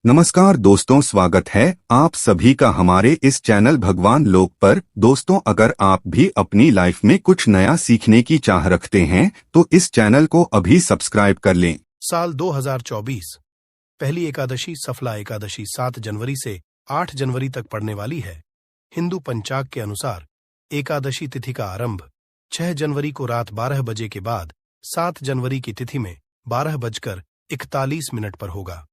नमस्कार दोस्तों, स्वागत है आप सभी का हमारे इस चैनल भगवान लोक पर। दोस्तों, अगर आप भी अपनी लाइफ में कुछ नया सीखने की चाह रखते हैं तो इस चैनल को अभी सब्सक्राइब कर लें। साल 2024 पहली एकादशी सफला एकादशी 7 जनवरी से 8 जनवरी तक पड़ने वाली है। हिंदू पंचाग के अनुसार एकादशी तिथि का आरंभ 6 जनवरी को रात 12 बजे के बाद 7 जनवरी की तिथि में 12:41 पर होगा।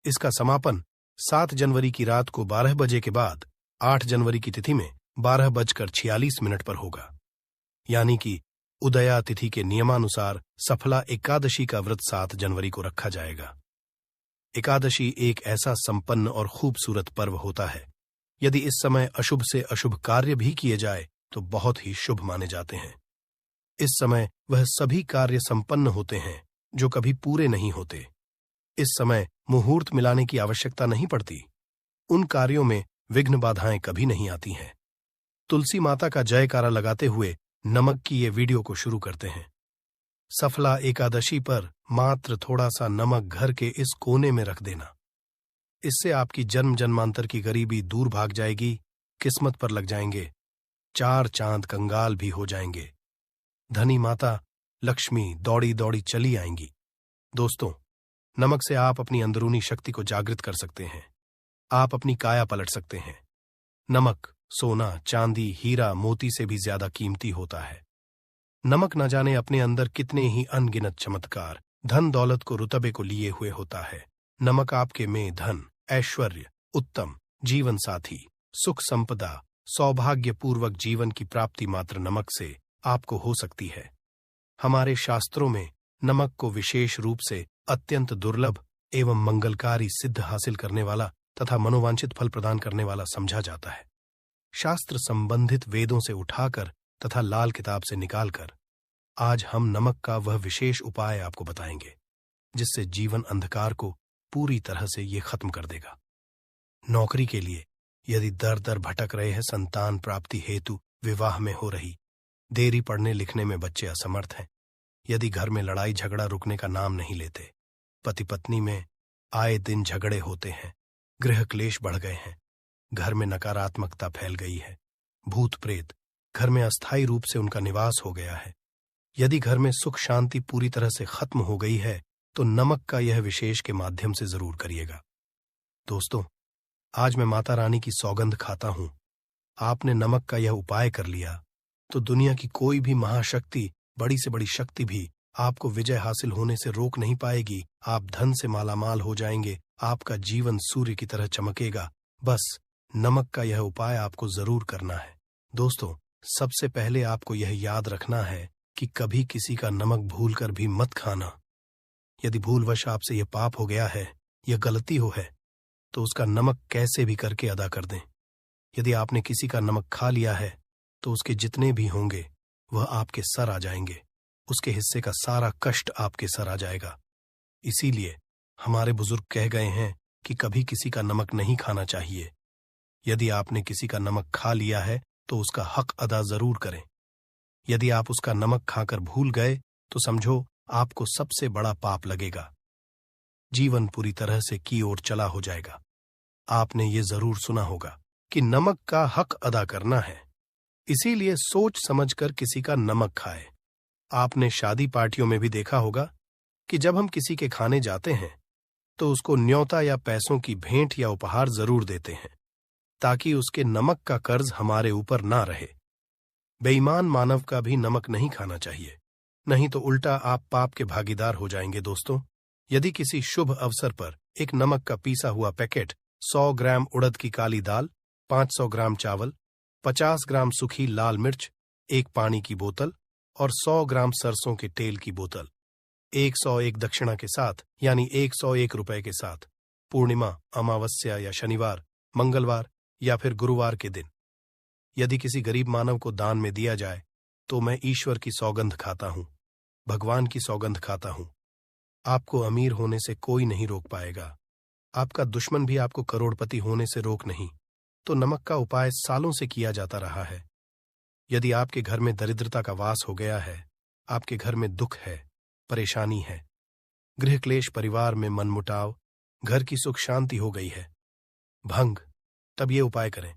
इसका समापन 7 जनवरी की रात को 12 बजे के बाद 8 जनवरी की तिथि में 12:46 पर होगा। यानी कि उदया तिथि के नियमानुसार सफला एकादशी का व्रत 7 जनवरी को रखा जाएगा। एकादशी एक ऐसा संपन्न और खूबसूरत पर्व होता है। यदि इस समय अशुभ से अशुभ कार्य भी किए जाए तो बहुत ही शुभ माने जाते हैं। इस समय वह सभी कार्य संपन्न होते हैं जो कभी पूरे नहीं होते। इस समय मुहूर्त मिलाने की आवश्यकता नहीं पड़ती। उन कार्यों में विघ्न बाधाएं कभी नहीं आती हैं। तुलसी माता का जयकारा लगाते हुए नमक की ये वीडियो को शुरू करते हैं। सफला एकादशी पर मात्र थोड़ा सा नमक घर के इस कोने में रख देना। इससे आपकी जन्म जन्मांतर की गरीबी दूर भाग जाएगी, किस्मत पर लग जाएंगे, 4 चांद कंगाल भी हो जाएंगे। धनी माता लक्ष्मी दौड़ी दौड़ी चली आएंगी। दोस्तों, नमक से आप अपनी अंदरूनी शक्ति को जागृत कर सकते हैं। आप अपनी काया पलट सकते हैं। नमक सोना, चांदी, हीरा, मोती से भी ज्यादा कीमती होता है। नमक न जाने अपने अंदर कितने ही अनगिनत चमत्कार, धन दौलत को रुतबे को लिए हुए होता है। नमक आपके में धन, ऐश्वर्य, उत्तम जीवन साथी, सुख संपदा, सौभाग्यपूर्वक जीवन की प्राप्ति मात्र नमक से आपको हो सकती है। हमारे शास्त्रों में नमक को विशेष रूप से अत्यंत दुर्लभ एवं मंगलकारी सिद्ध हासिल करने वाला तथा मनोवांछित फल प्रदान करने वाला समझा जाता है। शास्त्र संबंधित वेदों से उठाकर तथा लाल किताब से निकालकर आज हम नमक का वह विशेष उपाय आपको बताएंगे जिससे जीवन अंधकार को पूरी तरह से ये खत्म कर देगा। नौकरी के लिए यदि दर दर भटक रहे हैं, संतान प्राप्ति हेतु विवाह में हो रही देरी, पढ़ने लिखने में बच्चे असमर्थ हैं, यदि घर में लड़ाई झगड़ा रुकने का नाम नहीं लेते, पति पत्नी में आए दिन झगड़े होते हैं, गृह क्लेश बढ़ गए हैं, घर में नकारात्मकता फैल गई है, भूत प्रेत घर में अस्थायी रूप से उनका निवास हो गया है, यदि घर में सुख शांति पूरी तरह से खत्म हो गई है तो नमक का यह विशेष के माध्यम से जरूर करिएगा। दोस्तों, आज मैं माता रानी की सौगंध खाता हूं, आपने नमक का यह उपाय कर लिया तो दुनिया की कोई भी महाशक्ति, बड़ी से बड़ी शक्ति भी आपको विजय हासिल होने से रोक नहीं पाएगी। आप धन से मालामाल हो जाएंगे, आपका जीवन सूर्य की तरह चमकेगा। बस नमक का यह उपाय आपको जरूर करना है। दोस्तों, सबसे पहले आपको यह याद रखना है कि कभी किसी का नमक भूलकर भी मत खाना। यदि भूलवश आपसे यह पाप हो गया है, यह गलती हो है, तो उसका नमक कैसे भी करके अदा कर दें। यदि आपने किसी का नमक खा लिया है तो उसके जितने भी होंगे वह आपके सर आ जाएंगे, उसके हिस्से का सारा कष्ट आपके सर आ जाएगा। इसीलिए हमारे बुजुर्ग कह गए हैं कि कभी किसी का नमक नहीं खाना चाहिए। यदि आपने किसी का नमक खा लिया है तो उसका हक अदा जरूर करें। यदि आप उसका नमक खाकर भूल गए तो समझो आपको सबसे बड़ा पाप लगेगा। जीवन पूरी तरह से की ओर चला हो जाएगा। आपने ये जरूर सुना होगा कि नमक का हक अदा करना है, इसीलिए सोच समझकर किसी का नमक खाए। आपने शादी पार्टियों में भी देखा होगा कि जब हम किसी के खाने जाते हैं तो उसको न्योता या पैसों की भेंट या उपहार जरूर देते हैं ताकि उसके नमक का कर्ज हमारे ऊपर ना रहे। बेईमान मानव का भी नमक नहीं खाना चाहिए, नहीं तो उल्टा आप पाप के भागीदार हो जाएंगे। दोस्तों, यदि किसी शुभ अवसर पर एक नमक का पीसा हुआ पैकेट, 100 ग्राम उड़द की काली दाल, 500 ग्राम चावल, 50 ग्राम सूखी लाल मिर्च, एक पानी की बोतल और 100 ग्राम सरसों के तेल की बोतल 101 दक्षिणा के साथ, यानी 101 रुपए के साथ, पूर्णिमा, अमावस्या या शनिवार, मंगलवार या फिर गुरुवार के दिन यदि किसी गरीब मानव को दान में दिया जाए तो मैं ईश्वर की सौगंध खाता हूं, भगवान की सौगंध खाता हूं। आपको अमीर होने से कोई नहीं रोक पाएगा। आपका दुश्मन भी आपको करोड़पति होने से रोक नहीं। तो नमक का उपाय सालों से किया जाता रहा है। यदि आपके घर में दरिद्रता का वास हो गया है, आपके घर में दुख है, परेशानी है, गृह क्लेश, परिवार में मनमुटाव, घर की सुख शांति हो गई है। भंग। तब ये उपाय करें।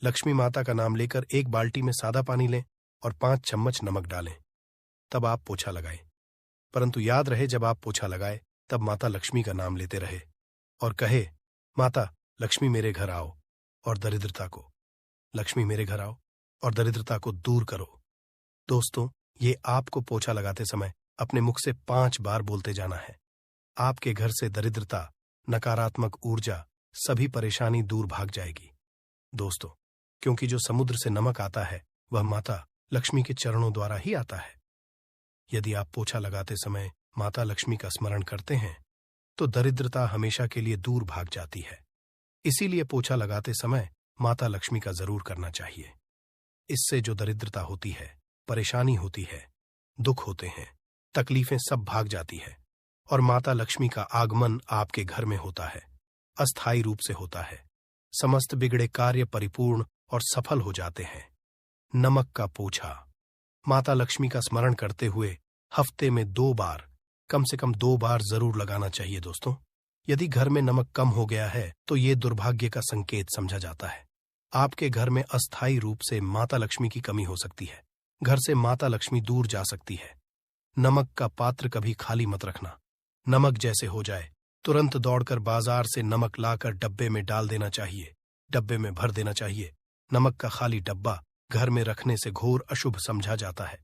लक्ष्मी माता का नाम लेकर एक बाल्टी में सादा पानी लें और 5 चम्मच नमक डालें। तब आप पोछा लगाएं। परंतु याद रहे, जब आप पोछा लगाए तब माता लक्ष्मी का नाम लेते रहे और कहे, माता लक्ष्मी मेरे घर आओ और दरिद्रता को, लक्ष्मी मेरे घर आओ और दरिद्रता को दूर करो। दोस्तों, ये आपको पोछा लगाते समय अपने मुख से 5 बार बोलते जाना है। आपके घर से दरिद्रता, नकारात्मक ऊर्जा, सभी परेशानी दूर भाग जाएगी। दोस्तों, क्योंकि जो समुद्र से नमक आता है वह माता लक्ष्मी के चरणों द्वारा ही आता है। यदि आप पोछा लगाते समय माता लक्ष्मी का स्मरण करते हैं तो दरिद्रता हमेशा के लिए दूर भाग जाती है। इसीलिए पोछा लगाते समय माता लक्ष्मी का जरूर करना चाहिए। इससे जो दरिद्रता होती है, परेशानी होती है, दुख होते हैं, तकलीफें सब भाग जाती है और माता लक्ष्मी का आगमन आपके घर में होता है, अस्थायी रूप से होता है। समस्त बिगड़े कार्य परिपूर्ण और सफल हो जाते हैं। नमक का पोछा। माता लक्ष्मी का स्मरण करते हुए हफ्ते में 2 बार, कम से कम 2 बार जरूर लगाना चाहिए। दोस्तों, यदि घर में नमक कम हो गया है तो ये दुर्भाग्य का संकेत समझा जाता है। आपके घर में अस्थायी रूप से माता लक्ष्मी की कमी हो सकती है। घर से माता लक्ष्मी दूर जा सकती है। नमक का पात्र कभी खाली मत रखना। नमक जैसे हो जाए तुरंत दौड़कर बाजार से नमक लाकर डब्बे में डाल देना चाहिए, डब्बे में भर देना चाहिए। नमक का खाली डब्बा घर में रखने से घोर अशुभ समझा जाता है।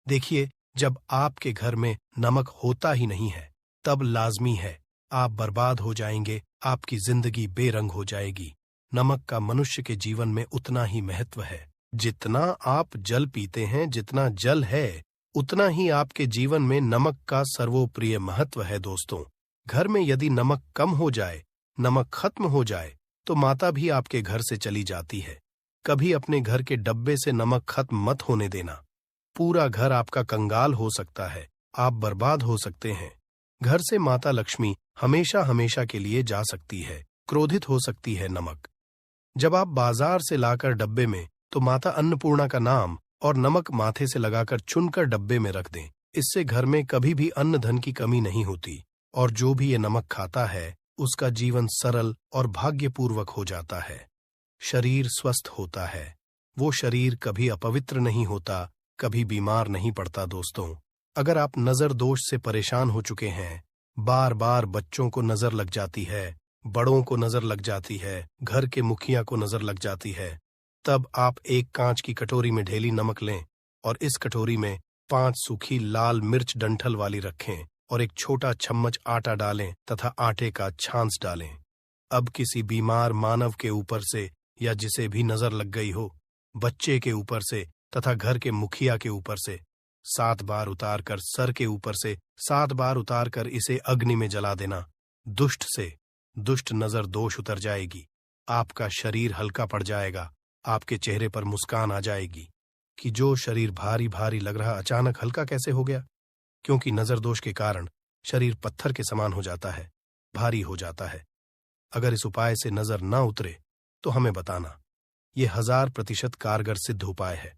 देखिए, जब आपके घर में नमक होता ही नहीं है तब लाजमी है आप बर्बाद हो जाएंगे, आपकी जिंदगी बेरंग हो जाएगी। नमक का मनुष्य के जीवन में उतना ही महत्व है जितना आप जल पीते हैं। जितना जल है उतना ही आपके जीवन में नमक का सर्वोप्रिय महत्व है। दोस्तों, घर में यदि नमक कम हो जाए, नमक खत्म हो जाए तो माता भी आपके घर से चली जाती है। कभी अपने घर के डब्बे से नमक खत्म मत होने देना। पूरा घर आपका कंगाल हो सकता है, आप बर्बाद हो सकते हैं। घर से माता लक्ष्मी हमेशा हमेशा के लिए जा सकती है, क्रोधित हो सकती है। नमक जब आप बाजार से लाकर डब्बे में, तो माता अन्नपूर्णा का नाम और नमक माथे से लगाकर चुनकर डब्बे में रख दें। इससे घर में कभी भी अन्न धन की कमी नहीं होती और जो भी ये नमक खाता है उसका जीवन सरल और भाग्यपूर्वक हो जाता है। शरीर स्वस्थ होता है। वो शरीर कभी अपवित्र नहीं होता, कभी बीमार नहीं पड़ता। दोस्तों, अगर आप नजर दोष से परेशान हो चुके हैं, बार बार बच्चों को नजर लग जाती है, बड़ों को नजर लग जाती है, घर के मुखिया को नजर लग जाती है, तब आप एक कांच की कटोरी में ढेली नमक लें और इस कटोरी में 5 सूखी लाल मिर्च डंठल वाली रखें और एक छोटा चम्मच आटा डालें तथा आटे का छांस डालें। अब किसी बीमार मानव के ऊपर से या जिसे भी नजर लग गई हो, बच्चे के ऊपर से तथा घर के मुखिया के ऊपर से 7 बार उतार कर, सर के ऊपर से 7 बार उतार कर इसे अग्नि में जला देना। दुष्ट से दुष्ट नजर दोष उतर जाएगी, आपका शरीर हल्का पड़ जाएगा, आपके चेहरे पर मुस्कान आ जाएगी कि जो शरीर भारी भारी लग रहा अचानक हल्का कैसे हो गया। क्योंकि नजर दोष के कारण शरीर पत्थर के समान हो जाता है, भारी हो जाता है। अगर इस उपाय से नजर ना उतरे तो हमें बताना। ये 1000% कारगर सिद्ध उपाय है।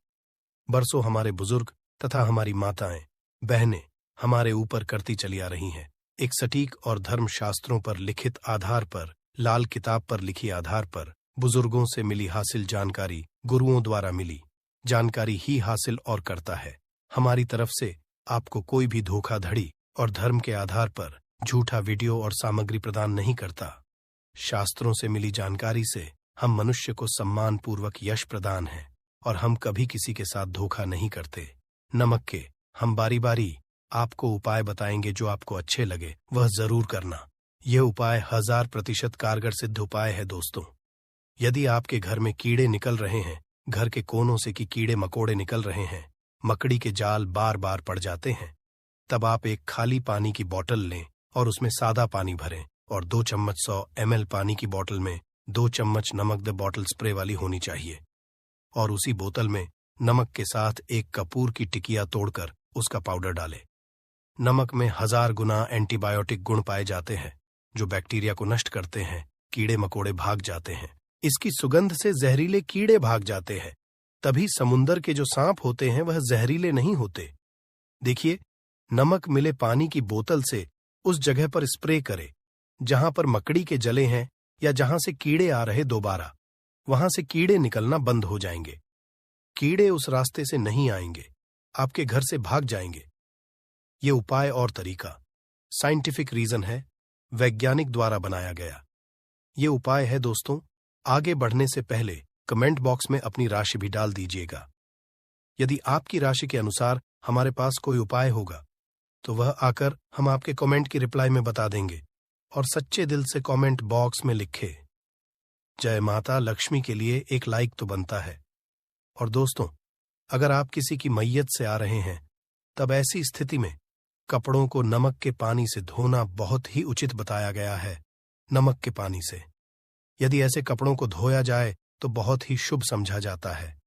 बरसों हमारे बुजुर्ग तथा हमारी माताएं, बहनें हमारे ऊपर करती चली आ रही हैं। एक सटीक और धर्म शास्त्रों पर लिखित आधार पर, लाल किताब पर लिखी आधार पर, बुजुर्गों से मिली हासिल जानकारी, गुरुओं द्वारा मिली जानकारी ही हासिल और करता है। हमारी तरफ से आपको कोई भी धोखाधड़ी और धर्म के आधार पर झूठा वीडियो और सामग्री प्रदान नहीं करता। शास्त्रों से मिली जानकारी से हम मनुष्य को सम्मान पूर्वक यश प्रदान है और हम कभी किसी के साथ धोखा नहीं करते। नमक के हम बारी बारी आपको उपाय बताएंगे, जो आपको अच्छे लगे वह जरूर करना। यह उपाय 1000% कारगर सिद्ध उपाय है। दोस्तों, यदि आपके घर में कीड़े निकल रहे हैं, घर के कोनों से कि कीड़े मकोड़े निकल रहे हैं, मकड़ी के जाल बार बार पड़ जाते हैं, तब आप एक खाली पानी की बोतल लें और उसमें सादा पानी भरें और 2 चम्मच 100 ml पानी की बोतल में 2 चम्मच नमक द बॉटल स्प्रे वाली होनी चाहिए और उसी बोतल में नमक के साथ एक कपूर की टिकिया तोड़कर उसका पाउडर डालें। नमक में 1000 गुना एंटीबायोटिक गुण पाए जाते हैं जो बैक्टीरिया को नष्ट करते हैं, कीड़े मकोड़े भाग जाते हैं। इसकी सुगंध से जहरीले कीड़े भाग जाते हैं। तभी समुंदर के जो सांप होते हैं वह जहरीले नहीं होते। देखिए, नमक मिले पानी की बोतल से उस जगह पर स्प्रे करें जहां पर मकड़ी के जले हैं या जहां से कीड़े आ रहे दोबारा, वहां से कीड़े निकलना बंद हो जाएंगे। कीड़े उस रास्ते से नहीं आएंगे, आपके घर से भाग जाएंगे। ये उपाय और तरीका साइंटिफिक रीजन है, वैज्ञानिक द्वारा बनाया गया। ये उपाय है दोस्तों। आगे बढ़ने से पहले कमेंट बॉक्स में अपनी राशि भी डाल दीजिएगा। यदि आपकी राशि के अनुसार हमारे पास कोई उपाय होगा तो वह आकर हम आपके कमेंट की रिप्लाई में बता देंगे। और सच्चे दिल से कमेंट बॉक्स में लिखे जय माता लक्ष्मी के लिए एक लाइक तो बनता है। और दोस्तों, अगर आप किसी की मैयत से आ रहे हैं तब ऐसी स्थिति में कपड़ों को नमक के पानी से धोना बहुत ही उचित बताया गया है। नमक के पानी से यदि ऐसे कपड़ों को धोया जाए तो बहुत ही शुभ समझा जाता है,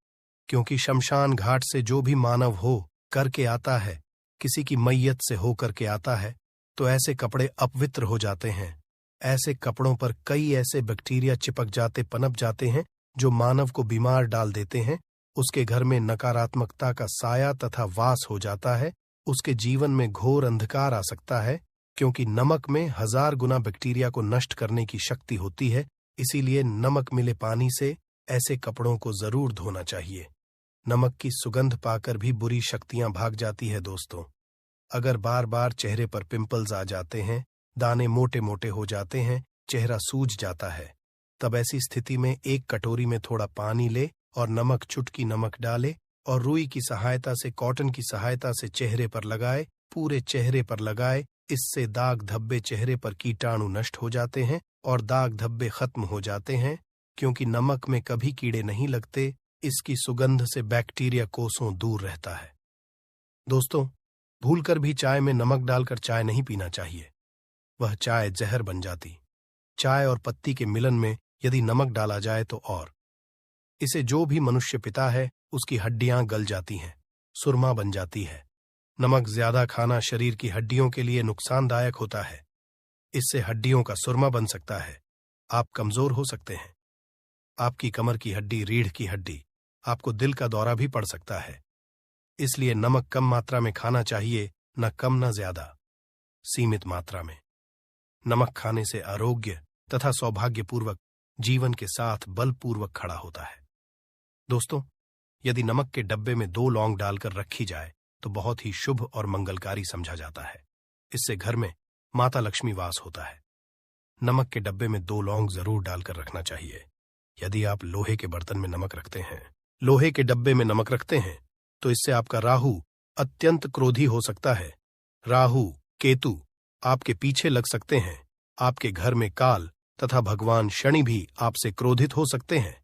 क्योंकि शमशान घाट से जो भी मानव हो करके आता है, किसी की मैयत से हो करके आता है, तो ऐसे कपड़े अपवित्र हो जाते हैं। ऐसे कपड़ों पर कई ऐसे बैक्टीरिया चिपक जाते, पनप जाते हैं जो मानव को बीमार डाल देते हैं। उसके घर में नकारात्मकता का साया तथा वास हो जाता है। उसके जीवन में घोर अंधकार आ सकता है, क्योंकि नमक में 1000 गुना बैक्टीरिया को नष्ट करने की शक्ति होती है। इसीलिए नमक मिले पानी से ऐसे कपड़ों को जरूर धोना चाहिए। नमक की सुगंध पाकर भी बुरी शक्तियां भाग जाती है दोस्तों। अगर बार बार चेहरे पर पिंपल्स आ जाते हैं, दाने मोटे मोटे हो जाते हैं, चेहरा सूज जाता है, तब ऐसी स्थिति में एक कटोरी में थोड़ा पानी ले और नमक, चुटकी नमक डाले और रुई की सहायता से, कॉटन की सहायता से चेहरे पर लगाए, पूरे चेहरे पर लगाए। इससे दाग धब्बे, चेहरे पर कीटाणु नष्ट हो जाते हैं और दाग धब्बे खत्म हो जाते हैं, क्योंकि नमक में कभी कीड़े नहीं लगते। इसकी सुगंध से बैक्टीरिया कोसों दूर रहता है। दोस्तों, भूलकर भी चाय में नमक डालकर चाय नहीं पीना चाहिए, वह चाय जहर बन जाती। चाय और पत्ती के मिलन में यदि नमक डाला जाए तो और इसे जो भी मनुष्य पीता है उसकी हड्डियां गल जाती हैं, सुरमा बन जाती है। नमक ज्यादा खाना शरीर की हड्डियों के लिए नुकसानदायक होता है। इससे हड्डियों का सुरमा बन सकता है, आप कमजोर हो सकते हैं। आपकी कमर की हड्डी, रीढ़ की हड्डी, आपको दिल का दौरा भी पड़ सकता है। इसलिए नमक कम मात्रा में खाना चाहिए, न कम न ज्यादा, सीमित मात्रा में। नमक खाने से आरोग्य तथा सौभाग्यपूर्वक जीवन के साथ बलपूर्वक खड़ा होता है। दोस्तों, यदि नमक के डब्बे में 2 लौंग डालकर रखी जाए तो बहुत ही शुभ और मंगलकारी समझा जाता है। इससे घर में माता लक्ष्मी वास होता है। नमक के डब्बे में 2 लौंग जरूर डालकर रखना चाहिए। यदि आप लोहे के बर्तन में नमक रखते हैं, लोहे के डब्बे में नमक रखते हैं, तो इससे आपका राहु अत्यंत क्रोधी हो सकता है। राहु, केतु आपके पीछे लग सकते हैं। आपके घर में काल तथा भगवान शनि भी आपसे क्रोधित हो सकते हैं।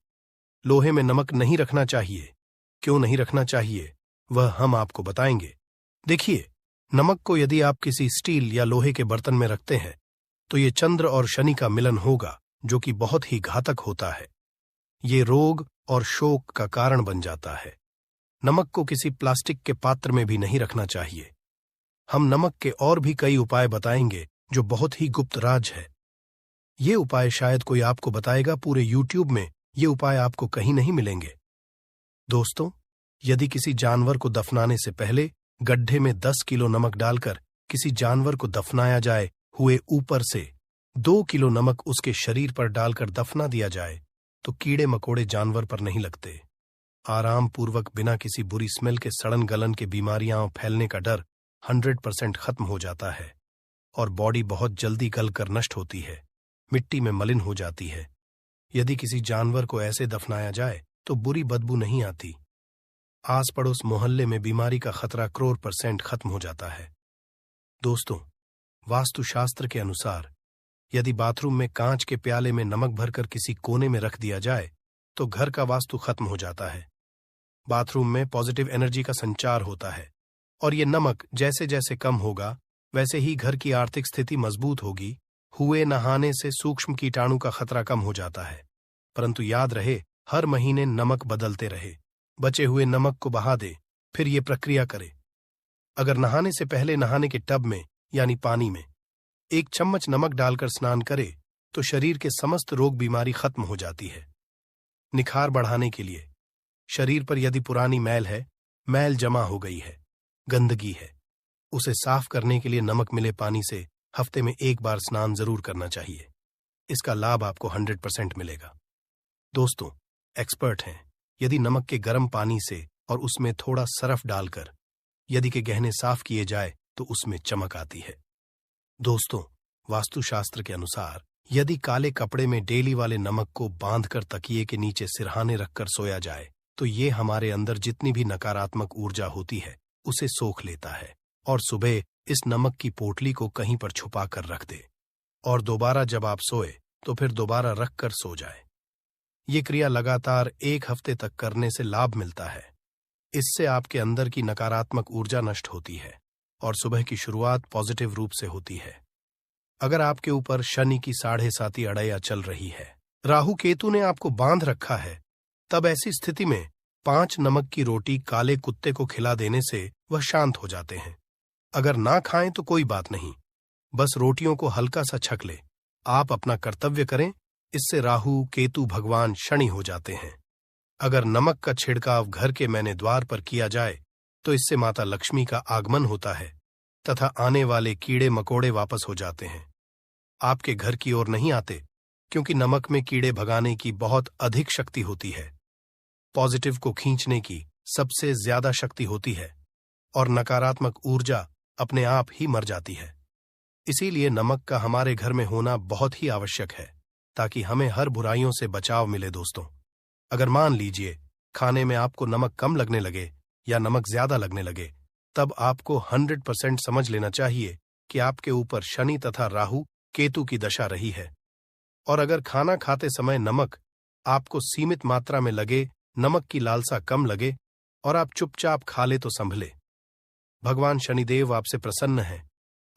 लोहे में नमक नहीं रखना चाहिए। क्यों नहीं रखना चाहिए, वह हम आपको बताएंगे। देखिए, नमक को यदि आप किसी स्टील या लोहे के बर्तन में रखते हैं तो ये चंद्र और शनि का मिलन होगा, जो कि बहुत ही घातक होता है। ये रोग और शोक का कारण बन जाता है। नमक को किसी प्लास्टिक के पात्र में भी नहीं रखना चाहिए। हम नमक के और भी कई उपाय बताएंगे जो बहुत ही गुप्त राज है। ये उपाय शायद कोई आपको बताएगा, पूरे YouTube में ये उपाय आपको कहीं नहीं मिलेंगे। दोस्तों, यदि किसी जानवर को दफनाने से पहले गड्ढे में 10 किलो नमक डालकर किसी जानवर को दफनाया जाए, हुए ऊपर से 2 किलो नमक उसके शरीर पर डालकर दफना दिया जाए, तो कीड़े मकोड़े जानवर पर नहीं लगते। आराम पूर्वक बिना किसी बुरी स्मेल के सड़न गलन के बीमारियां फैलने का डर 100% खत्म हो जाता है और बॉडी बहुत जल्दी गल कर नष्ट होती है, मिट्टी में मलिन हो जाती है। यदि किसी जानवर को ऐसे दफनाया जाए तो बुरी बदबू नहीं आती। आस पड़ोस मोहल्ले में बीमारी का खतरा 100% खत्म हो जाता है। दोस्तों, वास्तुशास्त्र के अनुसार यदि बाथरूम में कांच के प्याले में नमक भरकर किसी कोने में रख दिया जाए तो घर का वास्तु खत्म हो जाता है। बाथरूम में पॉजिटिव एनर्जी का संचार होता है और ये नमक जैसे जैसे कम होगा वैसे ही घर की आर्थिक स्थिति मजबूत होगी। हुए नहाने से सूक्ष्म कीटाणु का खतरा कम हो जाता है, परंतु याद रहे, हर महीने नमक बदलते रहे। बचे हुए नमक को बहा दे, फिर ये प्रक्रिया करे। अगर नहाने से पहले नहाने के टब में यानी पानी में 1 चम्मच नमक डालकर स्नान करे तो शरीर के समस्त रोग बीमारी खत्म हो जाती है। निखार बढ़ाने के लिए शरीर पर यदि पुरानी मैल है, मैल जमा हो गई है, गंदगी है, उसे साफ करने के लिए नमक मिले पानी से हफ्ते में एक बार स्नान जरूर करना चाहिए। इसका लाभ आपको 100% मिलेगा। दोस्तों, एक्सपर्ट हैं, यदि नमक के गर्म पानी से और उसमें थोड़ा सरफ डालकर यदि के गहने साफ किए जाए तो उसमें चमक आती है। दोस्तों, वास्तुशास्त्र के अनुसार यदि काले कपड़े में डेली वाले नमक को बांधकर तकिए के नीचे सिरहाने रखकर सोया जाए तो ये हमारे अंदर जितनी भी नकारात्मक ऊर्जा होती है उसे सोख लेता है और सुबह इस नमक की पोटली को कहीं पर छुपा कर रख दे और दोबारा जब आप सोए तो फिर दोबारा रख कर सो जाए। ये क्रिया लगातार 1 हफ्ते तक करने से लाभ मिलता है। इससे आपके अंदर की नकारात्मक ऊर्जा नष्ट होती है और सुबह की शुरुआत पॉजिटिव रूप से होती है। अगर आपके ऊपर शनि की 7.5 अड़ैया चल रही है, राहु केतु ने आपको बांध रखा है, तब ऐसी स्थिति में 5 नमक की रोटी काले कुत्ते को खिला देने से वह शांत हो जाते हैं। अगर ना खाएं तो कोई बात नहीं, बस रोटियों को हल्का सा छक ले। आप अपना कर्तव्य करें, इससे राहु केतु भगवान शनि हो जाते हैं। अगर नमक का छिड़काव घर के मैने द्वार पर किया जाए तो इससे माता लक्ष्मी का आगमन होता है तथा आने वाले कीड़े मकोड़े वापस हो जाते हैं। आपके घर की ओर नहीं आते क्योंकि नमक में कीड़े भगाने की बहुत अधिक शक्ति होती है। पॉजिटिव को खींचने की सबसे ज्यादा शक्ति होती है और नकारात्मक ऊर्जा अपने आप ही मर जाती है। इसीलिए नमक का हमारे घर में होना बहुत ही आवश्यक है ताकि हमें हर बुराइयों से बचाव मिले। दोस्तों, अगर मान लीजिए खाने में आपको नमक कम लगने लगे या नमक ज्यादा लगने लगे, तब आपको 100% समझ लेना चाहिए कि आपके ऊपर शनि तथा राहु केतु की दशा रही है। और अगर खाना खाते समय नमक आपको सीमित मात्रा में लगे, नमक की लालसा कम लगे और आप चुपचाप खा ले तो संभले। भगवान शनिदेव आपसे प्रसन्न हैं।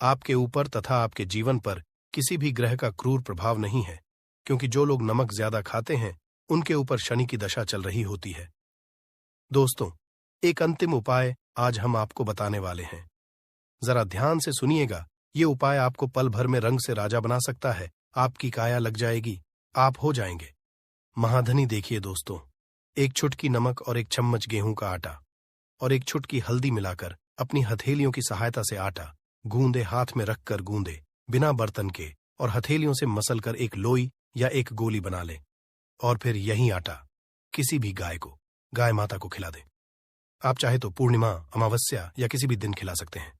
आपके ऊपर तथा आपके जीवन पर किसी भी ग्रह का क्रूर प्रभाव नहीं है, क्योंकि जो लोग नमक ज्यादा खाते हैं उनके ऊपर शनि की दशा चल रही होती है। दोस्तों, एक अंतिम उपाय आज हम आपको बताने वाले हैं। जरा ध्यान से सुनिएगा। ये उपाय आपको पल भर में रंग से राजा बना सकता है। आपकी काया लग जाएगी, आप हो जाएंगे महाधनी। देखिए दोस्तों, 1 चुटकी नमक और 1 चम्मच गेहूं का आटा और 1 चुटकी हल्दी मिलाकर अपनी हथेलियों की सहायता से आटा गूंदे हाथ में रखकर गूंदे बिना बर्तन के और हथेलियों से मसलकर एक लोई या एक गोली बना ले और फिर यही आटा किसी भी गाय माता को खिला दे। आप चाहे तो पूर्णिमा, अमावस्या या किसी भी दिन खिला सकते हैं।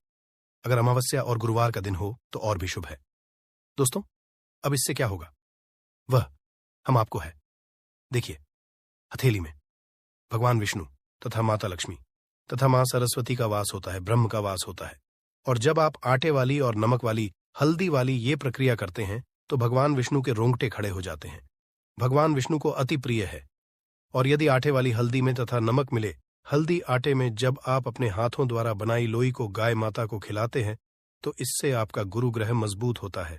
अगर अमावस्या और गुरुवार का दिन हो तो और भी शुभ है। दोस्तों, अब इससे क्या होगा वह हम आपको है। देखिए, हथेली में भगवान विष्णु तथा माता लक्ष्मी तथा मां सरस्वती का वास होता है, ब्रह्म का वास होता है। और जब आप आटे वाली और नमक वाली, हल्दी वाली ये प्रक्रिया करते हैं तो भगवान विष्णु के रोंगटे खड़े हो जाते हैं। भगवान विष्णु को अति प्रिय है। और यदि आटे वाली हल्दी में तथा नमक मिले हल्दी आटे में जब आप अपने हाथों द्वारा बनाई लोई को गाय माता को खिलाते हैं तो इससे आपका गुरु ग्रह मजबूत होता है।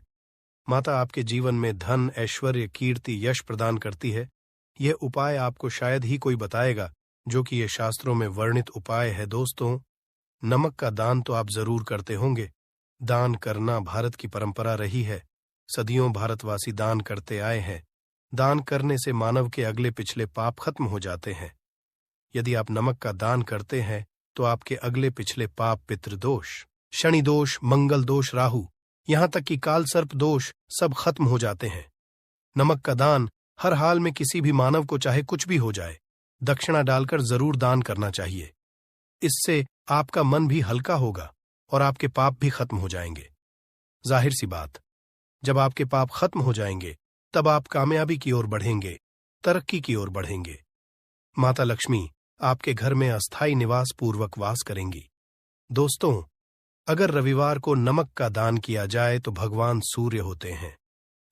माता आपके जीवन में धन, ऐश्वर्य, कीर्ति, यश प्रदान करती है। यह उपाय आपको शायद ही कोई बताएगा, जो कि ये शास्त्रों में वर्णित उपाय है। दोस्तों, नमक का दान तो आप जरूर करते होंगे। दान करना भारत की परंपरा रही है। सदियों भारतवासी दान करते आए हैं। दान करने से मानव के अगले पिछले पाप खत्म हो जाते हैं। यदि आप नमक का दान करते हैं तो आपके अगले पिछले पाप, पितृदोष, शनि दोष, मंगल दोष, राहु, यहां तक कि काल सर्प दोष सब खत्म हो जाते हैं। नमक का दान हर हाल में किसी भी मानव को चाहे कुछ भी हो जाए, दक्षिणा डालकर जरूर दान करना चाहिए। इससे आपका मन भी हल्का होगा और आपके पाप भी खत्म हो जाएंगे। जाहिर सी बात, जब आपके पाप खत्म हो जाएंगे तब आप कामयाबी की ओर बढ़ेंगे, तरक्की की ओर बढ़ेंगे। माता लक्ष्मी आपके घर में अस्थायी निवास पूर्वक वास करेंगी। दोस्तों, अगर रविवार को नमक का दान किया जाए तो भगवान सूर्य होते हैं।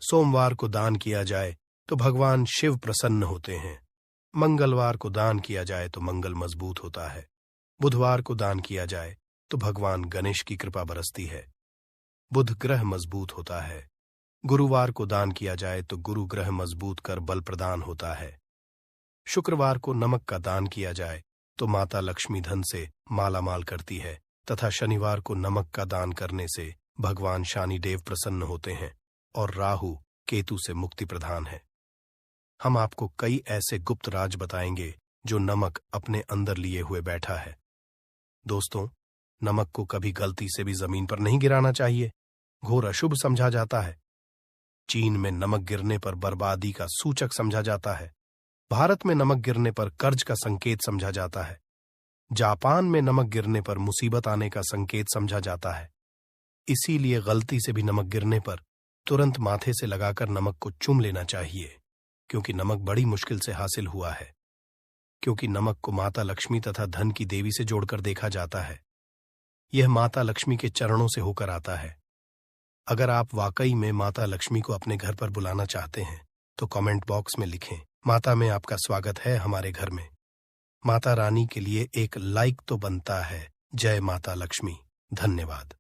सोमवार को दान किया जाए तो भगवान शिव प्रसन्न होते हैं। मंगलवार को दान किया जाए तो मंगल मजबूत होता है। बुधवार को दान किया जाए तो भगवान गणेश की कृपा बरसती है। बुध ग्रह मजबूत होता है। गुरुवार को दान किया जाए तो गुरु ग्रह मजबूत कर बल प्रदान होता है। शुक्रवार को नमक का दान किया जाए तो माता लक्ष्मी धन से माला माल करती है तथा शनिवार को नमक का दान करने से भगवान शनिदेव प्रसन्न होते हैं और राहु केतु से मुक्ति प्रदान है। हम आपको कई ऐसे गुप्त राज बताएंगे जो नमक अपने अंदर लिए हुए बैठा है। दोस्तों, नमक को कभी गलती से भी जमीन पर नहीं गिराना चाहिए। घोर अशुभ समझा जाता है। चीन में नमक गिरने पर बर्बादी का सूचक समझा जाता है। भारत में नमक गिरने पर कर्ज का संकेत समझा जाता है। जापान में नमक गिरने पर मुसीबत आने का संकेत समझा जाता है। इसीलिए गलती से भी नमक गिरने पर तुरंत माथे से लगाकर नमक को चूम लेना चाहिए, क्योंकि नमक बड़ी मुश्किल से हासिल हुआ है। क्योंकि नमक को माता लक्ष्मी तथा धन की देवी से जोड़कर देखा जाता है। यह माता लक्ष्मी के चरणों से होकर आता है। अगर आप वाकई में माता लक्ष्मी को अपने घर पर बुलाना चाहते हैं तो कमेंट बॉक्स में लिखें, माता में आपका स्वागत है हमारे घर में। माता रानी के लिए एक लाइक तो बनता है। जय माता लक्ष्मी। धन्यवाद।